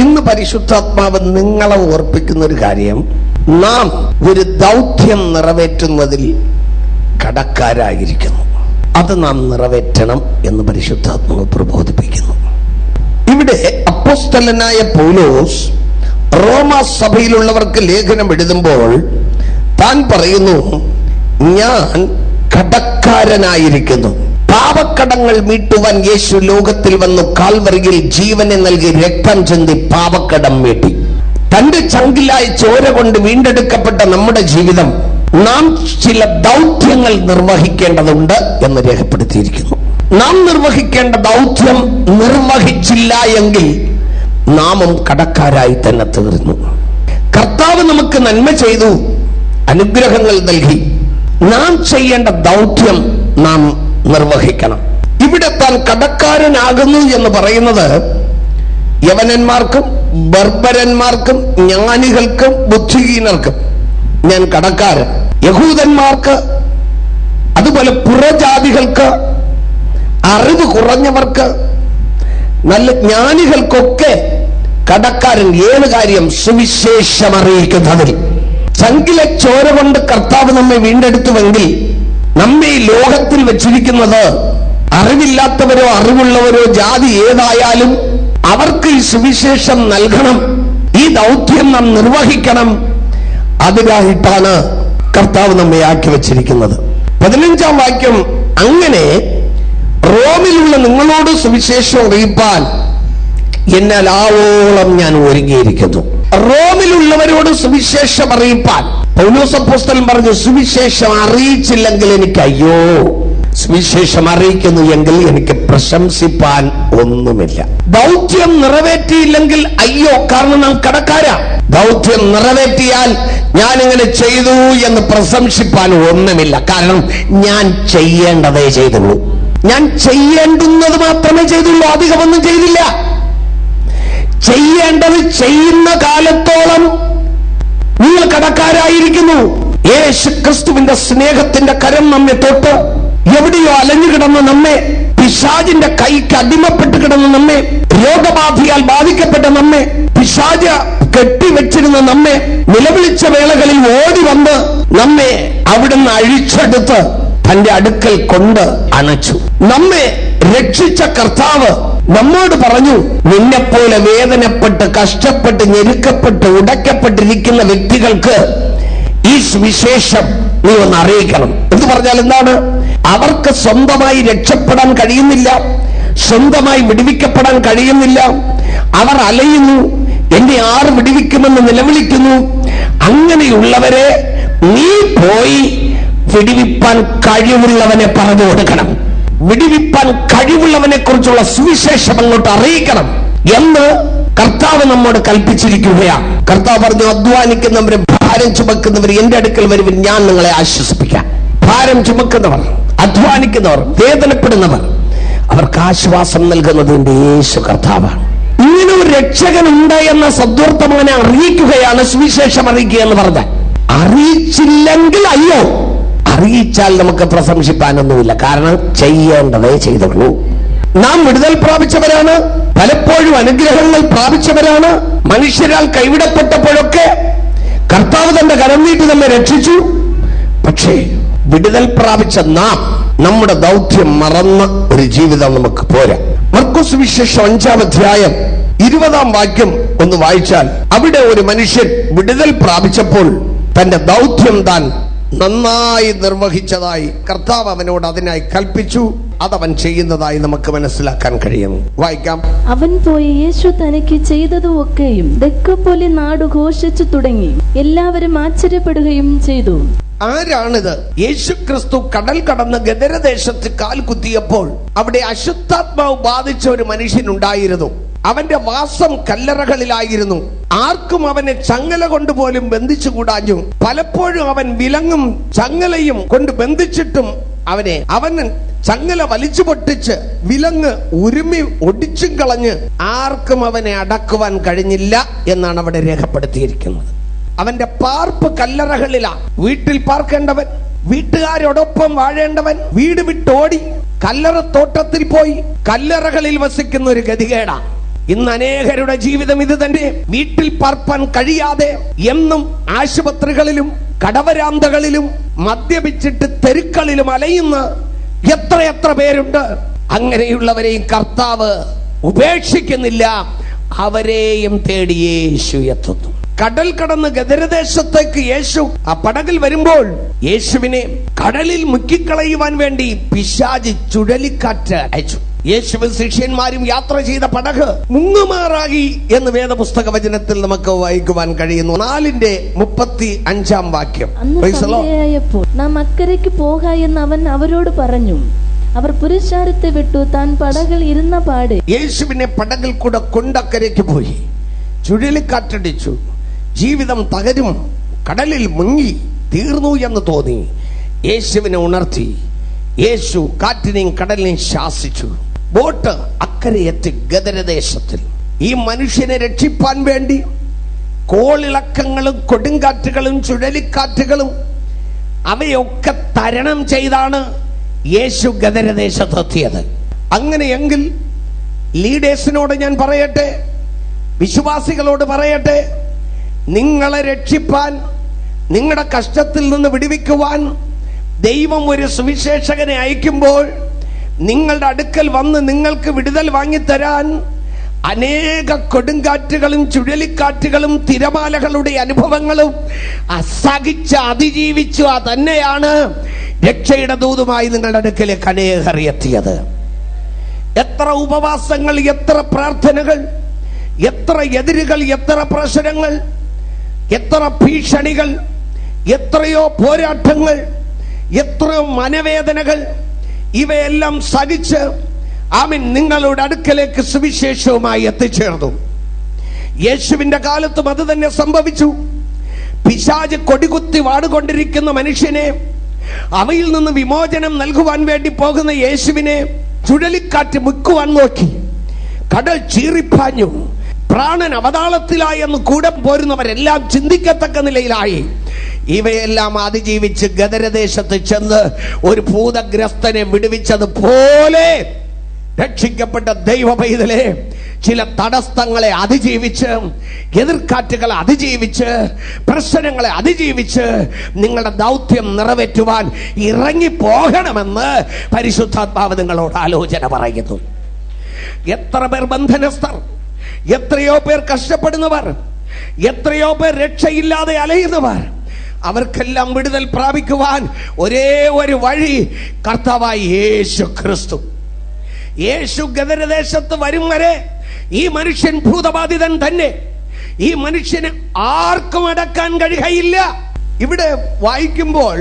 ഇന്ന് പരിശുദ്ധാത്മാവ് നിങ്ങളെ ഓർപ്പിക്കുന്ന ഒരു കാര്യം, നാം ഒരു ദൗത്യം നിറവേറ്റുന്നതിൽ കടക്കാരായിരിക്കുന്നു. അത് നാം നിറവേറ്റണം എന്ന് പരിശുദ്ധാത്മാവ് പ്രബോധിപ്പിക്കുന്നു. ഇവിടെ അപ്പോസ്തലനായ പൗലോസ് റോമാ സഭയിലുള്ളവർക്ക് ലേഖനം എഴുതുമ്പോൾ താൻ പറയുന്നു, ഞാൻ കടക്കാരനായിരിക്കുന്നു. പാപക്കടങ്ങൾ മീട്ടുവാൻ യേശു ലോകത്തിൽ വന്നു. കാൽവരിയിൽ ജീവനെ നൽകി രക്തം ചിന്തി പാപക്കടം വീട്ടി. തന്റെ ചങ്കിലായി ചോര കൊണ്ട് വീണ്ടെടുക്കപ്പെട്ട നമ്മുടെ ജീവിതം നാം ചില ദൗത്യങ്ങൾ നിർവഹിക്കേണ്ടതുണ്ട് എന്ന് രേഖപ്പെടുത്തിയിരിക്കുന്നു. നാം നിർവഹിക്കേണ്ട ദൗത്യം നിർവഹിച്ചില്ല എങ്കിൽ നാമും കടക്കാരായി തന്നെ തീർന്നു. കർത്താവ് നമുക്ക് നന്മ ചെയ്തു, അനുഗ്രഹങ്ങൾ നൽകി. നാം ചെയ്യേണ്ട ദൗത്യം നാം നിർവഹിക്കണം. ഇവിടെ താൻ കടക്കാരനാകുന്നു എന്ന് പറയുന്നത് യവനന്മാർക്കും ബർബരന്മാർക്കും ജ്ഞാനികൾക്കും ബുദ്ധിഹീനർക്കും ഞാൻ കടക്കാരൻ, യഹൂദന്മാർക്ക് അതുപോലെ പുറജാതികൾക്ക്, അറിവ് കുറഞ്ഞവർക്ക്, നല്ല ജ്ഞാനികൾക്കൊക്കെ കടക്കാരൻ. ഏത് കാര്യം? സുവിശേഷം അറിയിക്കുന്നതിൽ. ചങ്കിലെ ചോര കൊണ്ട് കർത്താവ് നമ്മെ വീണ്ടെടുത്തുവെങ്കിൽ നമ്മെ ഈ ലോകത്തിൽ വെച്ചിരിക്കുന്നത് അറിവില്ലാത്തവരോ അറിവുള്ളവരോ ജാതി ഏതായാലും അവർക്ക് ഈ സുവിശേഷം നൽകണം. ഈ ദൗത്യം നാം നിർവഹിക്കണം. അതിനായിട്ടാണ് കർത്താവ് നമ്മെ ആക്കി വെച്ചിരിക്കുന്നത്. 15-ാം വാക്യം, അങ്ങനെ റോമിലുള്ള നിങ്ങളോട് സുവിശേഷം അറിയിപ്പാൻ എന്നാൽ ആവോളം ഞാൻ ഒരുങ്ങിയിരിക്കുന്നു. റോമിലുള്ളവരോട് സുവിശേഷം അറിയിപ്പാൻ പൗലോസ് അപ്പോസ്തലൻ പറഞ്ഞു, സുവിശേഷം അറിയിച്ചില്ലെങ്കിൽ എനിക്ക് അയ്യോ, സുവിശേഷം അറിയിക്കുന്നു എങ്കിൽ എനിക്ക് പ്രശംസിപ്പാൻ ഒന്നുമില്ല. ദൗത്യം നിറവേറ്റിയില്ലെങ്കിൽ അയ്യോ, കാരണം നാം കടക്കാരാ. ദൗത്യം നിറവേറ്റിയാൽ ഞാൻ ഇങ്ങനെ ചെയ്തു എന്ന് പ്രശംസിപ്പാൻ ഒന്നുമില്ല. കാരണം ഞാൻ ചെയ്യേണ്ടതേ ചെയ്തുള്ളൂ. ഞാൻ ചെയ്യേണ്ടുന്നത് മാത്രമേ ചെയ്തുള്ളൂ, അധികമൊന്നും ചെയ്തില്ല. ചെയ്യേണ്ടത് ചെയ്യുന്ന കാലത്തോളം നിങ്ങൾ കടക്കാരായിരിക്കുന്നു. യേശു ക്രിസ്തുവിന്റെ സ്നേഹത്തിന്റെ കരം നമ്മെ തൊട്ട് എവിടെയോ അലഞ്ഞു കിടന്ന് നമ്മെ, പിശാചിന്റെ കൈക്ക് അടിമപ്പെട്ട് കിടന്ന് നമ്മെ, രോഗബാധയാൽ ബാധിക്കപ്പെട്ട നമ്മെ, പിശാച് കെട്ടിവെച്ചിരുന്ന നമ്മെ, നിലവിളിച്ച വേളകളിൽ ഓടി വന്ന് നമ്മെ അവിടുന്ന് അഴിച്ചെടുത്ത് തന്റെ അടുക്കൽ കൊണ്ട് അണച്ചു. നമ്മെ രക്ഷിച്ച കർത്താവ് നമ്മോട് പറഞ്ഞു, നിന്നെപ്പോലെ വേദനപ്പെട്ട് കഷ്ടപ്പെട്ട് ഞെരുക്കപ്പെട്ട് ഉടയ്ക്കപ്പെട്ടിരിക്കുന്ന വ്യക്തികൾക്ക് ഈ സുവിശേഷം നീ ഒന്ന് അറിയിക്കണം. എന്ന് പറഞ്ഞാൽ എന്താണ്? അവർക്ക് സ്വന്തമായി രക്ഷപ്പെടാൻ കഴിയുന്നില്ല, സ്വന്തമായി വിടുവിക്കപ്പെടാൻ കഴിയുന്നില്ല. അവർ അലയുന്നു, എന്നെ ആര് വിടുവിക്കുമെന്ന് നിലവിളിക്കുന്നു. അങ്ങനെയുള്ളവരെ നീ പോയി വിടുവിപ്പാൻ കഴിവുള്ളവനെ പറഞ്ഞു കൊടുക്കണം. വിടുവിപ്പാൻ കഴിവുള്ളവനെ കുറിച്ചുള്ള സുവിശേഷം അങ്ങോട്ട് അറിയിക്കണം എന്ന് കർത്താവ് നമ്മോട് കൽപ്പിച്ചിരിക്കുകയാണ്. കർത്താവ് പറഞ്ഞു, അധ്വാനിക്കുന്നവരും ഭാരം ചുമക്കുന്നവർ എന്റെ അടുക്കൽ വരുവിൻ, ഞാൻ നിങ്ങളെ ആശ്വസിപ്പിക്കാം. ഭാരം ചുമക്കുന്നവർ, അധ്വാനിക്കുന്നവർ, വേദനപ്പെടുന്നവർ, അവർക്ക് ആശ്വാസം നൽകുന്നത് എന്റെ യേശു കർത്താവാണ്. ഇങ്ങനെ ഒരു രക്ഷകനുണ്ട് എന്ന സദ്വർത്തമാനെ അറിയിക്കുകയാണ് സുവിശേഷം അറിയിക്കുക എന്ന് പറഞ്ഞാൽ. അറിയിച്ചില്ലെങ്കിൽ അയ്യോ, അറിയിച്ചാൽ നമുക്ക് പ്രശംസിപ്പാനൊന്നുമില്ല. കാരണം ചെയ്യേണ്ടതേ ചെയ്തുള്ളൂ. നാം വിടുതൽ പ്രാപിച്ചവരാണ്, പലപ്പോഴും അനുഗ്രഹങ്ങൾ പ്രാപിച്ചവരാണ്. മനുഷ്യരാൽ കൈവിടപ്പെട്ടപ്പോഴൊക്കെ കർത്താവ് തന്റെ കരം നീട്ടി നമ്മെ രക്ഷിച്ചു. പക്ഷേ വിടുതൽ പ്രാപിച്ച നാം നമ്മുടെ ദൗത്യം മറന്ന ഒരു ജീവിതം നമുക്ക് പോരാ. മർക്കോസ് സുവിശേഷം 5-ാം അധ്യായം 20-ാം വാക്യം ഒന്ന് വായിച്ചാൽ, അവിടെ ഒരു മനുഷ്യൻ വിടുതൽ പ്രാപിച്ചപ്പോൾ തന്റെ ദൗത്യം താൻ നന്നായി നിർവഹിച്ചതായി കർത്താവ് അവനോട് അതിനായി കൽപ്പിച്ചു. അതവൻ ചെയ്യുന്നതായി നമുക്ക് മനസ്സിലാക്കാൻ കഴിയും. വായിക്കാം. അവൻ പോയി യേശു തനിക്ക് ചെയ്തതും ഒക്കെയും ദെക്കപ്പൊലി നാട് ഘോഷിച്ചു തുടങ്ങി. എല്ലാവരും ആശ്ചര്യപ്പെടുകയും ചെയ്തു. ആരാണിത്? യേശു ക്രിസ്തു കടൽ കടന്ന് ഗദരദേശത്ത് കാൽ കുത്തിയപ്പോൾ അവിടെ അശുദ്ധാത്മാവ് ബാധിച്ച ഒരു മനുഷ്യനുണ്ടായിരുന്നു. അവന്റെ വാസം കല്ലറകളിലായിരുന്നു. ആർക്കും അവനെ ചങ്ങല കൊണ്ടുപോലും ബന്ധിച്ചുകൂടാഞ്ഞു. പലപ്പോഴും അവൻ വിലങ്ങും ചങ്ങലയും കൊണ്ട് ബന്ധിച്ചിട്ടും അവന് ചങ്ങല വലിച്ചു പൊട്ടിച്ച് വിലങ്ങ് ഉരുമി ഒടിച്ചും കളഞ്ഞ് ആർക്കും അവനെ അടക്കുവാൻ കഴിഞ്ഞില്ല എന്നാണ് അവിടെ രേഖപ്പെടുത്തിയിരിക്കുന്നത്. അവന്റെ പാർപ്പ് കല്ലറകളിലാ. വീട്ടിൽ പാർക്കേണ്ടവൻ, വീട്ടുകാരോടൊപ്പം വാഴേണ്ടവൻ വീട് വിട്ടോടി കല്ലറ തോട്ടത്തിൽ പോയി കല്ലറകളിൽ വസിക്കുന്ന ഒരു ഗതികേടാ. ഇന്ന് അനേകരുടെ ജീവിതം ഇത് തന്നെ. വീട്ടിൽ പാർപ്പാൻ കഴിയാതെ എന്നും ആശുപത്രികളിലും കടവരാന്തകളിലും മദ്യപിച്ചിട്ട് തെരുക്കളിലും അലയുന്ന എത്രയെത്ര പേരുണ്ട്. അങ്ങനെയുള്ളവരെയും കർത്താവ് ഉപേക്ഷിക്കുന്നില്ല. അവരെയും തേടി യേശു എത്തുന്നു. കടൽ കടന്ന് ഗദരദേശത്തേക്ക് യേശു ആ പടകിൽ വരുമ്പോൾ യേശുവിനെ കടലിൽ മുക്കിക്കളയുവാൻ വേണ്ടി പിശാച് ചുഴലിക്കാറ്റ് അയച്ചു. യേശുവും ശിഷ്യന്മാരും യാത്ര ചെയ്ത പടക് മുങ്ങുമാറായി എന്ന് വേദപുസ്തക വചനത്തിൽ നമുക്ക് വായിക്കുവാൻ കഴിയുന്നു. 4:35 വാക്യം. നാം അക്കരയ്ക്ക് പോക എന്ന് അവൻ അവരോട് പറഞ്ഞു. അവർ പുരുഷാരത്തെ വിട്ടു താൻ പടകിൽ ഇരുന്ന പാടെ യേശുവിനെ പടകിൽ കൂടെ കൊണ്ടക്കരയ്ക്ക് പോയി. ചുഴലിക്കാറ്റടിച്ചു. ജീവിതം തകരും, കടലിൽ മുങ്ങി തീർന്നു എന്ന് തോന്നി. യേശുവിനെ ഉണർത്തി. യേശു കാറ്റിനെയും കടലിനെയും ശാസിച്ചു. ബോട്ട് അക്കരയെത്തി ഗദരദേശത്തിൽ. ഈ മനുഷ്യനെ രക്ഷിപ്പാൻ വേണ്ടി കോളിളക്കങ്ങളും കൊടുങ്കാറ്റുകളും ചുഴലിക്കാറ്റുകളും അവയൊക്കെ തരണം ചെയ്താണ് യേശു ഗദരദേശത്തെത്തിയത്. അങ്ങനെയെങ്കിൽ ലീഡേഴ്സിനോട് ഞാൻ പറയട്ടെ, വിശ്വാസികളോട് പറയട്ടെ, നിങ്ങളെ രക്ഷിപ്പാൻ, നിങ്ങളുടെ കഷ്ടത്തിൽ നിന്ന് വിടുവിക്കുവാൻ ദൈവം ഒരു സുവിശേഷകനെ അയക്കുമ്പോൾ നിങ്ങളുടെ അടുക്കൽ വന്ന് നിങ്ങൾക്ക് വിടുതൽ വാങ്ങിത്തരാൻ അനേക കൊടുങ്കാറ്റുകളും ചുഴലിക്കാറ്റുകളും തിരമാലകളുടെ അനുഭവങ്ങളും അസഹിച്ച് അതിജീവിച്ചു തന്നെയാണ് രക്ഷയുടെ ദൂതുമായി നിങ്ങളുടെ അടുക്കലേക്ക് അനേകർ എത്തിയത്. എത്ര ഉപവാസങ്ങൾ, എത്ര പ്രാർത്ഥനകൾ, എത്ര എതിരുകൾ, എത്ര പ്രശ്നങ്ങൾ, എത്ര ഭീഷണികൾ, എത്രയോ പോരാട്ടങ്ങൾ, എത്രയോ മനവേദനകൾ, ഇവയെല്ലാം സഹിച്ച് ആമീൻ നിങ്ങളുടെ അടുക്കലേക്ക് സുവിശേഷവുമായി എത്തിച്ചേർന്നു. യേശുവിന്റെ കാലത്തും അത് തന്നെ സംഭവിച്ചു. പിശാച് കൊടികുത്തി വാടുകൊണ്ടിരിക്കുന്ന മനുഷ്യനെ, അവയിൽ നിന്ന് വിമോചനം നൽകുവാൻ വേണ്ടി പോകുന്ന യേശുവിനെ ചുഴലിക്കാറ്റ് മുക്കുവാൻ നോക്കി. കടൽ ചീറിപ്പാഞ്ഞു. പ്രാണൻ അവതാളത്തിലായി എന്ന് കൂടെ പോരുന്നവരെല്ലാം ചിന്തിക്കത്തക്ക നിലയിലായി. ഇവയെല്ലാം അതിജീവിച്ച് ഗദരദേശത്ത് ചെന്ന് ഒരു ഭൂതഗ്രസ്തനെ വിടുവിച്ചതുപോലെ രക്ഷിക്കപ്പെട്ട ദൈവ പൈതലേ, ചില തടസ്സങ്ങളെ അതിജീവിച്ച്, എതിർക്കാറ്റുകളെ അതിജീവിച്ച്, പ്രശ്നങ്ങളെ അതിജീവിച്ച് നിങ്ങളുടെ ദൗത്യം നിറവേറ്റുവാൻ ഇറങ്ങിപ്പോകണമെന്ന് പരിശുദ്ധാത്മാവ് നിങ്ങളോട് ആലോചന പറയുന്നു. എത്ര പേർ ബന്ധനസ്ഥർ, എത്രയോ പേർ കഷ്ടപ്പെടുന്നവർ, എത്രയോ പേർ രക്ഷയില്ലാതെ അലയുന്നവർ, അവർക്കെല്ലാം വിടുതൽ പ്രാപിക്കുവാൻ ഒരേ ഒരു വഴി കർത്താവായ യേശു ക്രിസ്തു. യേശു ഗദരദേശത്ത് വരും വരെ ഈ മനുഷ്യൻ ഭൂതബാധിതൻ തന്നെ. ഈ മനുഷ്യന് ആർക്കും അടക്കാൻ കഴിയുകയില്ല. ഇവിടെ വായിക്കുമ്പോൾ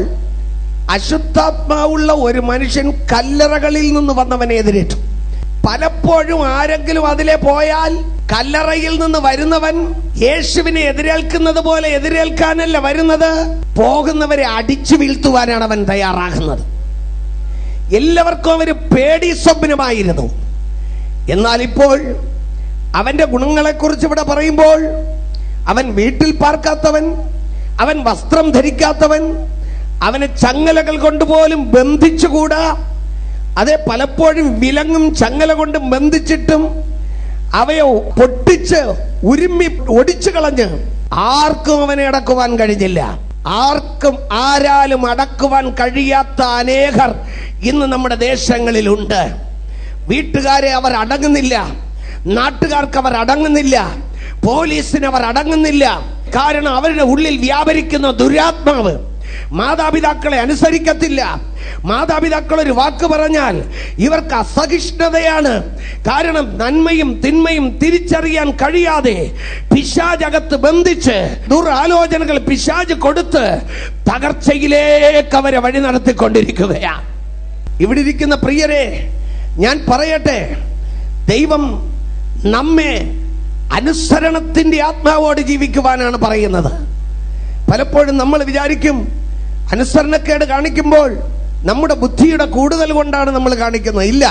അശുദ്ധാത്മാവുള്ള ഒരു മനുഷ്യൻ കല്ലറകളിൽ നിന്ന് വന്നവനെ എതിരേറ്റു. പലപ്പോഴും ആരെങ്കിലും അതിലെ പോയാൽ കല്ലറയിൽ നിന്ന് വരുന്നവൻ യേശുവിനെ എതിരേൽക്കുന്നത് പോലെ എതിരേൽക്കാനല്ല വരുന്നത്, പോകുന്നവരെ അടിച്ചു വീഴ്ത്തുവാനാണ് അവൻ തയ്യാറാകുന്നത്. എല്ലാവർക്കും അവര് പേടി സ്വപ്നമായിരുന്നു. എന്നാൽ ഇപ്പോൾ അവന്റെ ഗുണങ്ങളെക്കുറിച്ച് ഇവിടെ പറയുമ്പോൾ അവൻ വീട്ടിൽ പാർക്കാത്തവൻ, അവൻ വസ്ത്രം ധരിക്കാത്തവൻ, അവനെ ചങ്ങലകൾ കൊണ്ടുപോലും ബന്ധിച്ചുകൂടാ. അതെ, പലപ്പോഴും വിലങ്ങും ചങ്ങല കൊണ്ട് ബന്ധിച്ചിട്ടും അവയെ പൊട്ടിച്ച് ഉരുമ്മി ഒടിച്ചു കളഞ്ഞ് ആർക്കും അവനെ അടക്കുവാൻ കഴിഞ്ഞില്ല. ആർക്കും ആരാലും അടക്കുവാൻ കഴിയാത്ത അനേകർ ഇന്ന് നമ്മുടെ ദേശങ്ങളിലുണ്ട്. വീട്ടുകാരെ അവർ അടങ്ങുന്നില്ല, നാട്ടുകാർക്ക് അവർ അടങ്ങുന്നില്ല, പോലീസിന് അവർ അടങ്ങുന്നില്ല. കാരണം അവരുടെ ഉള്ളിൽ വ്യാപരിക്കുന്ന ദുരാത്മാവ് മാതാപിതാക്കളെ അനുസരിക്കത്തില്ല. മാതാപിതാക്കൾ ഒരു വാക്ക് പറഞ്ഞാൽ ഇവർക്ക് അസഹിഷ്ണുതയാണ്. കാരണം നന്മയും തിന്മയും തിരിച്ചറിയാൻ കഴിയാതെ പിശാചകത്ത് ബന്ധിച്ച് ദുരാലോചനകൾ പിശാച് കൊടുത്ത് തകർച്ചയിലേക്ക് അവരെ വഴി നടത്തിക്കൊണ്ടിരിക്കുകയാണ്. ഇവിടെ ഇരിക്കുന്ന പ്രിയരെ, ഞാൻ പറയട്ടെ, ദൈവം നമ്മെ അനുസരണത്തിന്റെ ആത്മാവോട് ജീവിക്കുവാനാണ് പറയുന്നത്. പലപ്പോഴും നമ്മൾ വിചാരിക്കും അനുസരണക്കേട് കാണിക്കുമ്പോൾ നമ്മുടെ ബുദ്ധിയുടെ കൂടുതൽ കൊണ്ടാണ് നമ്മൾ കാണിക്കുന്നത്. ഇല്ല,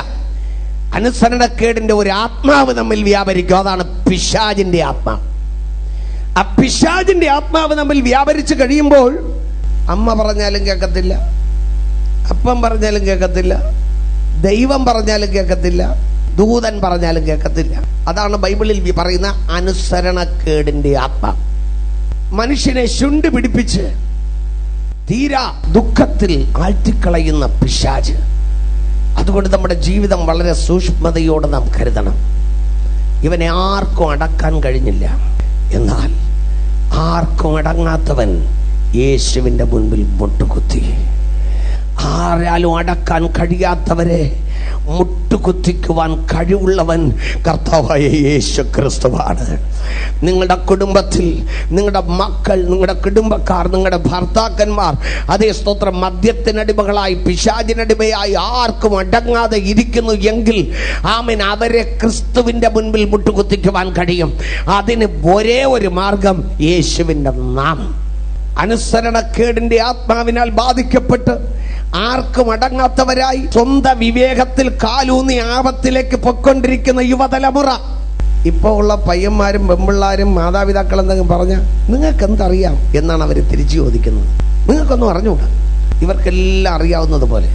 അനുസരണക്കേടിന്റെ ഒരു ആത്മാവ് നമ്മിൽ വ്യാപരിക്കും. അതാണ് പിശാചിന്റെ ആത്മാവ്. ആ പിശാചിന്റെ ആത്മാവ് നമ്മിൽ വ്യാപരിച്ചു കഴിയുമ്പോൾ അമ്മ പറഞ്ഞാലും കേൾക്കത്തില്ല, അപ്പം പറഞ്ഞാലും കേൾക്കത്തില്ല, ദൈവം പറഞ്ഞാലും കേൾക്കത്തില്ല, ദൂതൻ പറഞ്ഞാലും കേൾക്കത്തില്ല. അതാണ് ബൈബിളിൽ പറയുന്ന അനുസരണക്കേടിന്റെ ആത്മ. മനുഷ്യനെ ശുണ്ട് പിടിപ്പിച്ച് തീരാ ദുഃഖത്തിൽ ആഴ്ത്തിക്കളയുന്ന പിശാച്. അതുകൊണ്ട് നമ്മുടെ ജീവിതം വളരെ സൂക്ഷ്മതയോടെ നാം കരുതണം. ഇവനെ ആർക്കും അടക്കാൻ കഴിഞ്ഞില്ല. എന്നാൽ ആർക്കും അടങ്ങാത്തവൻ യേശുവിൻ്റെ മുൻപിൽ മുട്ടുകുത്തി. ആരാലും അടക്കാൻ കഴിയാത്തവരെ മുട്ടുകുത്തിക്കുവാൻ കഴിവുള്ളവൻ കർത്താവായ യേശു ക്രിസ്തുവാണ്. നിങ്ങളുടെ കുടുംബത്തിൽ നിങ്ങളുടെ മക്കൾ, നിങ്ങളുടെ കുടുംബക്കാർ, നിങ്ങളുടെ ഭർത്താക്കന്മാർ, അതേ സ്തോത്രം, മദ്യത്തിനടിമകളായി പിശാചിനടിമയായി ആർക്കും അടങ്ങാതെ ഇരിക്കുന്നു എങ്കിൽ ആമേൻ, അവരെ ക്രിസ്തുവിൻ്റെ മുൻപിൽ മുട്ടുകുത്തിക്കുവാൻ കഴിയും. അതിന് ഒരേ ഒരു മാർഗം, യേശുവിൻ്റെ നാമം. അനുസരണക്കേടിന്റെ ആത്മാവിനാൽ ബാധിക്കപ്പെട്ട് ആർക്കും അടങ്ങാത്തവരായി സ്വന്തം വിവേകത്തിൽ കാലൂന്നി ആപത്തിലേക്ക് പൊക്കൊണ്ടിരിക്കുന്ന യുവതലമുറ. ഇപ്പോൾ ഉള്ള പയ്യന്മാരും പെമ്പിള്ളാരും മാതാപിതാക്കൾ എന്തെങ്കിലും പറഞ്ഞാൽ നിങ്ങൾക്ക് എന്തറിയാം എന്നാണ് അവർ തിരിച്ചു ചോദിക്കുന്നത്. നിങ്ങൾക്കൊന്നും അറിഞ്ഞുകൂടാ, ഇവർക്കെല്ലാം അറിയാവുന്നത് പോലെ.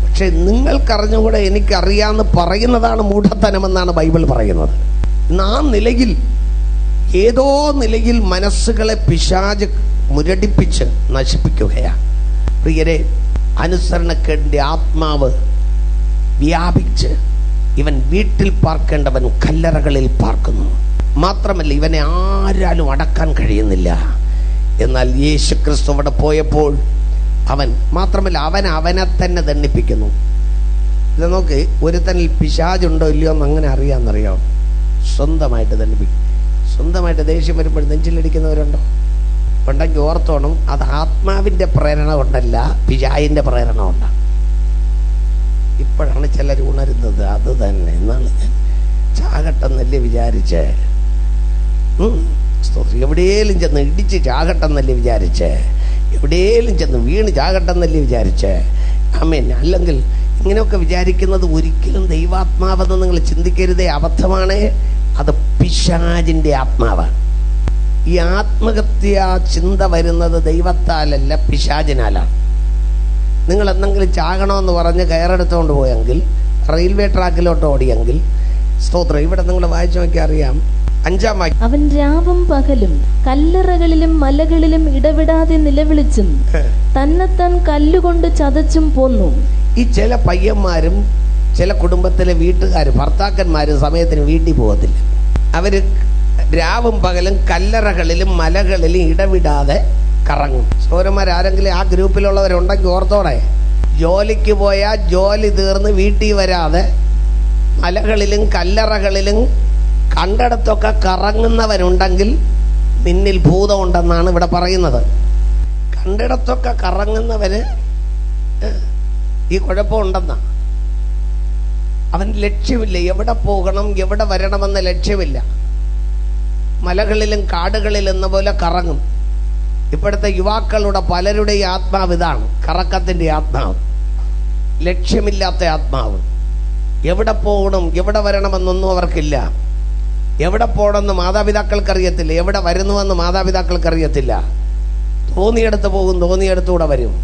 പക്ഷെ നിങ്ങൾക്കറിഞ്ഞുകൂടെ എനിക്കറിയാമെന്ന് പറയുന്നതാണ് മൂഢത്തനമെന്നാണ് ബൈബിൾ പറയുന്നത്. ആ നിലയിൽ ഏതോ നിലയിൽ മനസ്സുകളെ പിശാച് മുരടിപ്പിച്ച് നശിപ്പിക്കുകയാണ്. പ്രിയരെ, അനുസരണക്കേടിന്റെ ആത്മാവ് വ്യാപിച്ച് ഇവൻ വീട്ടിൽ പാർക്കേണ്ടവൻ കല്ലറകളിൽ പാർക്കുന്നു. മാത്രമല്ല, ഇവനെ ആരാലും അടക്കാൻ കഴിയുന്നില്ല. എന്നാൽ യേശു ക്രിസ്തു അവിടെ പോയപ്പോൾ അവൻ മാത്രമല്ല, അവനെ തന്നെ ദണ്ഡിപ്പിക്കുന്നു. ഇത് നോക്ക്, ഒരുത്തനിൽ പിശാചുണ്ടോ ഇല്ലയോ എന്ന് അങ്ങനെ അറിയാമെന്നറിയാം. സ്വന്തമായിട്ട് ദണ്ഡിപ്പിക്കും. സ്വന്തമായിട്ട് ദേഷ്യം വരുമ്പോൾ നെഞ്ചിലടിക്കുന്നവരുണ്ടോ? ഉണ്ടെങ്കിൽ ഓർത്തോണം, അത് ആത്മാവിൻ്റെ പ്രേരണ കൊണ്ടല്ല, പിശാചിൻ്റെ പ്രേരണ കൊണ്ടാണ്. ഇപ്പോഴാണ് ചിലർ ഉണരുന്നത്. അത് തന്നെ എന്നാണ് ഞാൻ ചാകട്ടെന്നല്ലേ വിചാരിച്ചേ. എവിടെയെങ്കിലും ചെന്ന് ഇടിച്ച് ചാകട്ടെന്നല്ലേ വിചാരിച്ചേ. എവിടെയെങ്കിലും ചെന്ന് വീണ് ചാകട്ടെന്നല്ലേ വിചാരിച്ചേ. ആമേൻ. അല്ലെങ്കിൽ ഇങ്ങനെയൊക്കെ വിചാരിക്കുന്നത് ഒരിക്കലും ദൈവാത്മാവെന്ന് നിങ്ങൾ ചിന്തിക്കരുതേ. അബദ്ധമാണ്. അത് പിശാചിൻ്റെ ആത്മാവാണ്. ഈ ആത്മഹത്യ ചിന്ത വരുന്നത് ദൈവത്താലല്ല, പിശാചിനാലാണ്. നിങ്ങൾ എന്തെങ്കിലും ചാകണമെന്ന് പറഞ്ഞ് കയറെടുത്തുകൊണ്ട് പോയെങ്കിൽ, റെയിൽവേ ട്രാക്കിലോട്ട് ഓടിയെങ്കിൽ, സ്തോത്രം, ഇവിടെ നിങ്ങൾ വായിച്ചു നോക്കിയാൽ അറിയാം. 5-ാം വാക്യം, അവൻ രാവും പകലും കല്ലറകളിലും മലകളിലും ഇടവിടാതെ നിലവിളിച്ചും തന്നെത്താൻ കല്ലുകൊണ്ട് ചതച്ചും പോന്നു. ഈ ചില പയ്യന്മാരും ചില കുടുംബത്തിലെ വീട്ടുകാർ, ഭർത്താക്കന്മാരും സമയത്തിന് വീട്ടിൽ പോകത്തില്ല. അവര് രാവും പകലും കല്ലറകളിലും മലകളിലും ഇടവിടാതെ കറങ്ങും. സൗരന്മാരാരെങ്കിലും ആ ഗ്രൂപ്പിലുള്ളവരുണ്ടെങ്കിൽ ഓർത്തോടെ, ജോലിക്ക് പോയാൽ ജോലി തീർന്ന് വീട്ടിൽ വരാതെ മലകളിലും കല്ലറകളിലും കണ്ടിടത്തൊക്കെ കറങ്ങുന്നവരുണ്ടെങ്കിൽ നിന്നിൽ ഭൂതമുണ്ടെന്നാണ് ഇവിടെ പറയുന്നത്. കണ്ടിടത്തൊക്കെ കറങ്ങുന്നവന് ഈ കുഴപ്പമുണ്ടെന്നാ. അവൻ ലക്ഷ്യമില്ല, എവിടെ പോകണം എവിടെ വരണമെന്ന ലക്ഷ്യമില്ല. മലകളിലും കാടുകളിൽ എന്ന പോലെ കറങ്ങും. ഇപ്പോഴത്തെ യുവാക്കളുടെ പലരുടെയും ആത്മാവ് ഇതാണ്, കറക്കത്തിൻ്റെ ആത്മാവ്, ലക്ഷ്യമില്ലാത്ത ആത്മാവ്. എവിടെ പോകണം എവിടെ വരണമെന്നൊന്നും അവർക്കില്ല. എവിടെ പോകണമെന്ന് മാതാപിതാക്കൾക്കറിയത്തില്ല, എവിടെ വരുന്നുവെന്ന് മാതാപിതാക്കൾക്കറിയത്തില്ല. തോന്നിയെടുത്ത് പോകും, തോന്നിയെടുത്തൂടെ വരും.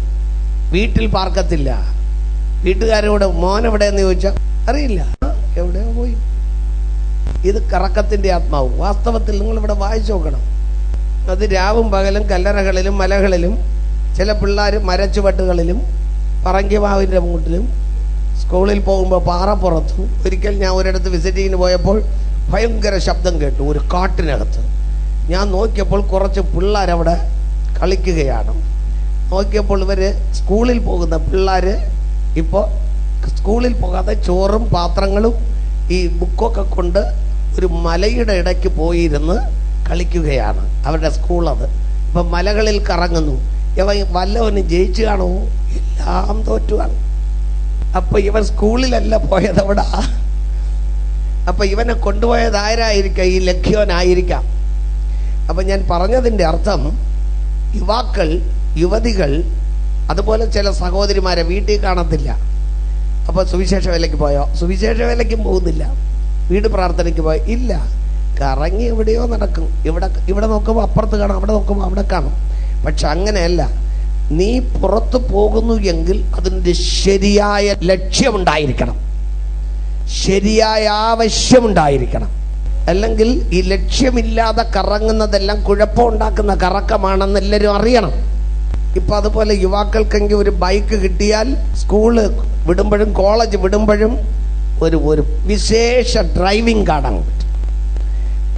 വീട്ടിൽ പാർക്കത്തില്ല. വീട്ടുകാരോട് മോൻ എവിടെയെന്ന് ചോദിച്ചാൽ അറിയില്ല, എവിടെയോ പോയി. ഇത് കറക്കത്തിൻ്റെ ആത്മാവ്. വാസ്തവത്തിൽ നിങ്ങളിവിടെ വായിച്ചു നോക്കണം. അത് രാവും പകലും കല്ലറകളിലും മലകളിലും, ചില പിള്ളേർ മരച്ചുവട്ടുകളിലും പറങ്കിമാവിൻ്റെ മൂട്ടിലും, സ്കൂളിൽ പോകുമ്പോൾ പാറപ്പുറത്തും. ഒരിക്കൽ ഞാൻ ഒരിടത്ത് വിസിറ്റിങ്ങിന് പോയപ്പോൾ ഭയങ്കര ശബ്ദം കേട്ടു, ഒരു കാട്ടിനകത്ത്. ഞാൻ നോക്കിയപ്പോൾ കുറച്ച് പിള്ളേരവിടെ കളിക്കുകയാണ്. നോക്കിയപ്പോൾ ഇവർ സ്കൂളിൽ പോകുന്ന പിള്ളേർ ഇപ്പോൾ സ്കൂളിൽ പോകാതെ ചോറും പാത്രങ്ങളും ഈ ബുക്കൊക്കെ കൊണ്ട് ഒരു മലയുടെ ഇടയ്ക്ക് പോയിരുന്ന് കളിക്കുകയാണ്. അവരുടെ സ്കൂളത്. ഇപ്പം മലകളിൽ കറങ്ങുന്നു. ഇവൻ വല്ലവനും ജയിച്ചു കാണുമോ? എല്ലാം തോറ്റുവാണ്. അപ്പൊ ഇവൻ സ്കൂളിലല്ല പോയത്, അവിടെ. അപ്പൊ ഇവനെ കൊണ്ടുപോയത് ആരായിരിക്കാം? ഈ ലക്ഷ്യോനായിരിക്കാം. അപ്പൊ ഞാൻ പറഞ്ഞതിൻ്റെ അർത്ഥം, യുവാക്കൾ, യുവതികൾ, അതുപോലെ ചില സഹോദരിമാരെ വീട്ടിൽ കാണത്തില്ല. അപ്പോൾ സുവിശേഷ വേലയ്ക്ക് പോയോ? സുവിശേഷ വേലയ്ക്കും പോകുന്നില്ല. വീട് പ്രാർത്ഥനയ്ക്ക് പോയോ? ഇല്ല. കറങ്ങി എവിടെയോ നടക്കും. ഇവിടെ നോക്കുമ്പോൾ അപ്പുറത്ത് കാണും, അവിടെ നോക്കുമ്പോൾ അവിടെ കാണും. പക്ഷെ അങ്ങനെയല്ല. നീ പുറത്തു പോകുന്നു എങ്കിൽ അതിൻ്റെ ശരിയായ ലക്ഷ്യമുണ്ടായിരിക്കണം, ശരിയായ ആവശ്യമുണ്ടായിരിക്കണം. അല്ലെങ്കിൽ ഈ ലക്ഷ്യമില്ലാതെ കറങ്ങുന്നതെല്ലാം കുഴപ്പമുണ്ടാക്കുന്ന കറക്കമാണെന്ന് എല്ലാവരും അറിയണം. ഇപ്പം അതുപോലെ യുവാക്കൾക്കെങ്കിൽ ഒരു ബൈക്ക് കിട്ടിയാൽ സ്കൂള് വിടുമ്പോഴും കോളേജ് വിടുമ്പോഴും ഒരു വിശേഷ ഡ്രൈവിംഗ് കാണാൻ പറ്റും.